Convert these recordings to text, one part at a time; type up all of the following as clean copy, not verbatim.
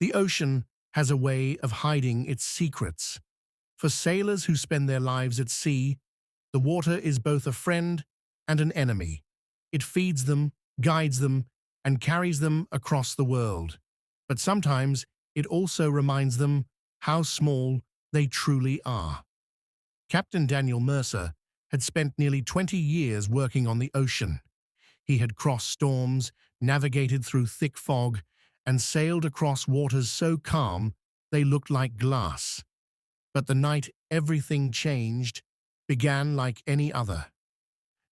The ocean has a way of hiding its secrets. For sailors who spend their lives at sea, the water is both a friend and an enemy. It feeds them, guides them, and carries them across the world. But sometimes it also reminds them how small they truly are. Captain Daniel Mercer had spent nearly 20 years working on the ocean. He had crossed storms, navigated through thick fog, and sailed across waters so calm they looked like glass. But the night everything changed began like any other.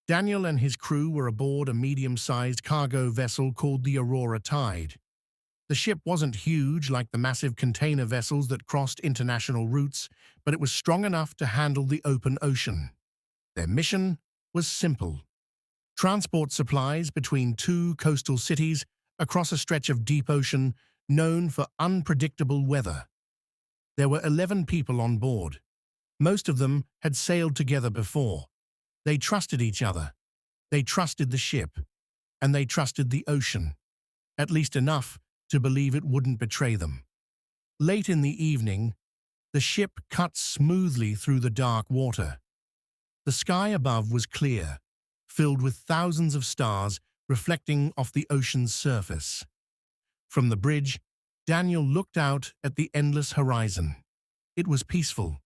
Daniel and his crew were aboard a medium-sized cargo vessel called the Aurora Tide. The ship wasn't huge like the massive container vessels that crossed international routes, but it was strong enough to handle the open ocean. Their mission was simple: transport supplies between two coastal cities across a stretch of deep ocean known for unpredictable weather. There were 11 people on board. Most of them had sailed together before. They trusted each other. They trusted the ship. And they trusted the ocean. At least enough to believe it wouldn't betray them. Late in the evening, the ship cut smoothly through the dark water. The sky above was clear, filled with thousands of stars reflecting off the ocean's surface. From the bridge, Daniel looked out at the endless horizon. It was peaceful.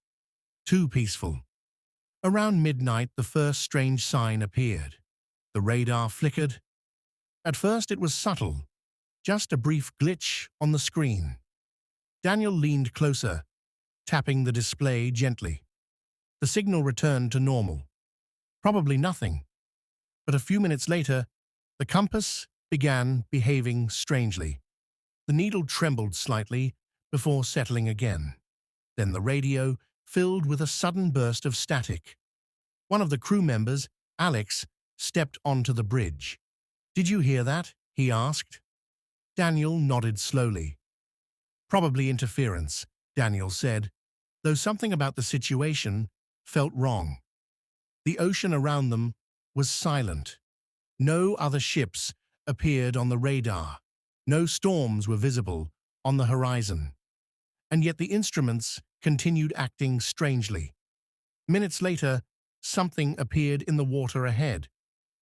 Too peaceful. Around midnight, the first strange sign appeared. The radar flickered. At first, it was subtle, just a brief glitch on the screen. Daniel leaned closer, tapping the display gently. The signal returned to normal. Probably nothing. But a few minutes later, the compass began behaving strangely. The needle trembled slightly before settling again. Then the radio filled with a sudden burst of static. One of the crew members, Alex, stepped onto the bridge. "Did you hear that?" he asked. Daniel nodded slowly. "Probably interference," Daniel said, though something about the situation felt wrong. The ocean around them was silent. No other ships appeared on the radar. No storms were visible on the horizon. And yet the instruments continued acting strangely. Minutes later, something appeared in the water ahead.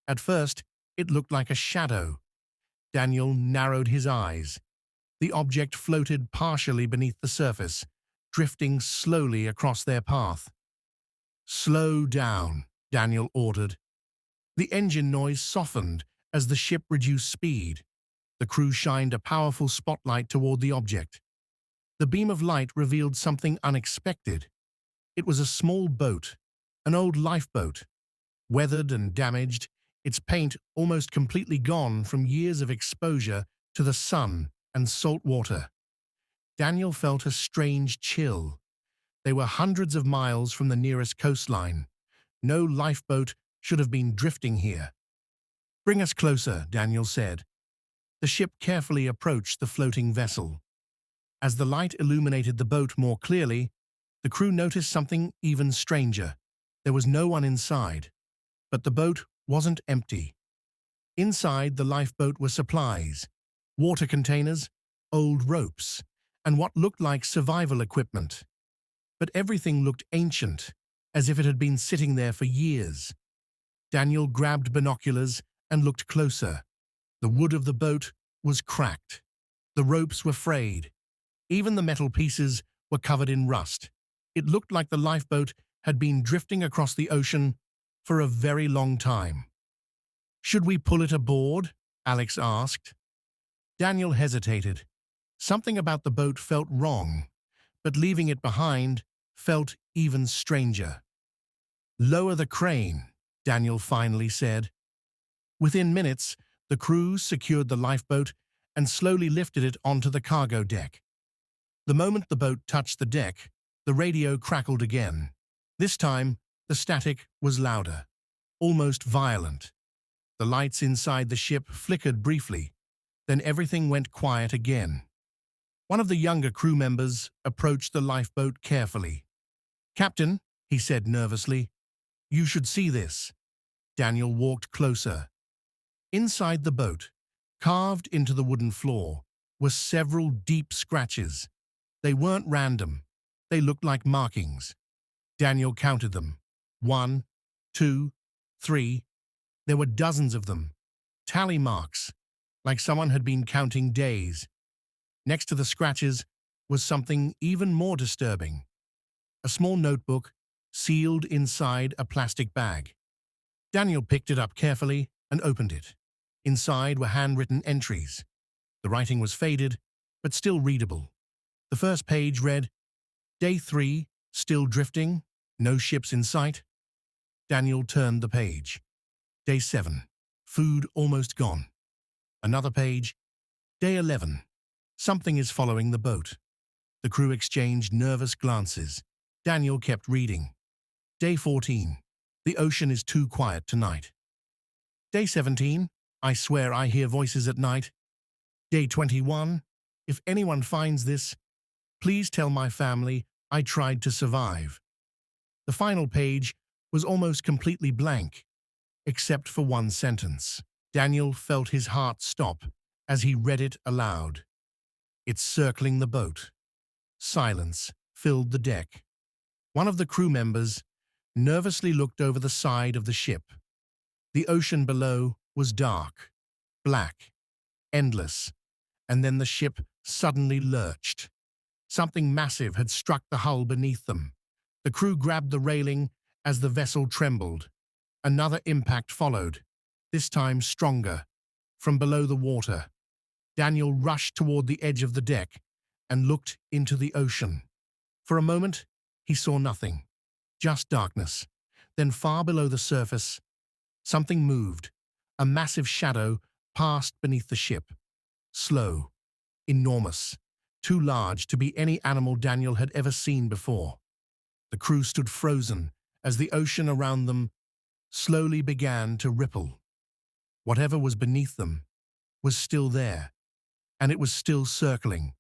At first, it looked like a shadow. Daniel narrowed his eyes. The object floated partially beneath the surface, drifting slowly across their path. "Slow down," Daniel ordered. The engine noise softened as the ship reduced speed. The crew shined a powerful spotlight toward the object. The beam of light revealed something unexpected. It was a small boat, an old lifeboat. Weathered and damaged, its paint almost completely gone from years of exposure to the sun and salt water. Daniel felt a strange chill. They were hundreds of miles from the nearest coastline. No lifeboat should have been drifting here. "Bring us closer," Daniel said. The ship carefully approached the floating vessel. As the light illuminated the boat more clearly, the crew noticed something even stranger. There was no one inside. But the boat wasn't empty. Inside the lifeboat were supplies, water containers, old ropes, and what looked like survival equipment. But everything looked ancient, as if it had been sitting there for years. Daniel grabbed binoculars and looked closer. The wood of the boat was cracked. The ropes were frayed. Even the metal pieces were covered in rust. It looked like the lifeboat had been drifting across the ocean for a very long time. "Should we pull it aboard?" Alex asked. Daniel hesitated. Something about the boat felt wrong, but leaving it behind felt even stranger. "Lower the crane," Daniel finally said. Within minutes, the crew secured the lifeboat and slowly lifted it onto the cargo deck. The moment the boat touched the deck, the radio crackled again. This time, the static was louder, almost violent. The lights inside the ship flickered briefly, then everything went quiet again. One of the younger crew members approached the lifeboat carefully. "Captain," he said nervously, "you should see this." Daniel walked closer. Inside the boat, carved into the wooden floor, were several deep scratches. They weren't random. They looked like markings. Daniel counted them. 1, 2, 3. There were dozens of them. Tally marks, like someone had been counting days. Next to the scratches was something even more disturbing. A small notebook, sealed inside a plastic bag. Daniel picked it up carefully and opened it. Inside were handwritten entries. The writing was faded, but still readable. The first page read, Day 3, still drifting, no ships in sight. Daniel turned the page. Day 7, food almost gone. Another page. Day 11, something is following the boat. The crew exchanged nervous glances. Daniel kept reading. Day 14, the ocean is too quiet tonight. Day 17, I swear I hear voices at night. Day 21, if anyone finds this, please tell my family I tried to survive. The final page was almost completely blank, except for one sentence. Daniel felt his heart stop as he read it aloud. It's circling the boat. Silence filled the deck. One of the crew members nervously looked over the side of the ship. The ocean below was dark, black, endless, and then the ship suddenly lurched. Something massive had struck the hull beneath them. The crew grabbed the railing as the vessel trembled. Another impact followed, this time stronger, from below the water. Daniel rushed toward the edge of the deck and looked into the ocean. For a moment, he saw nothing, just darkness. Then far below the surface, something moved. A massive shadow passed beneath the ship. Slow, enormous, too large to be any animal Daniel had ever seen before. The crew stood frozen as the ocean around them slowly began to ripple. Whatever was beneath them was still there, and it was still circling.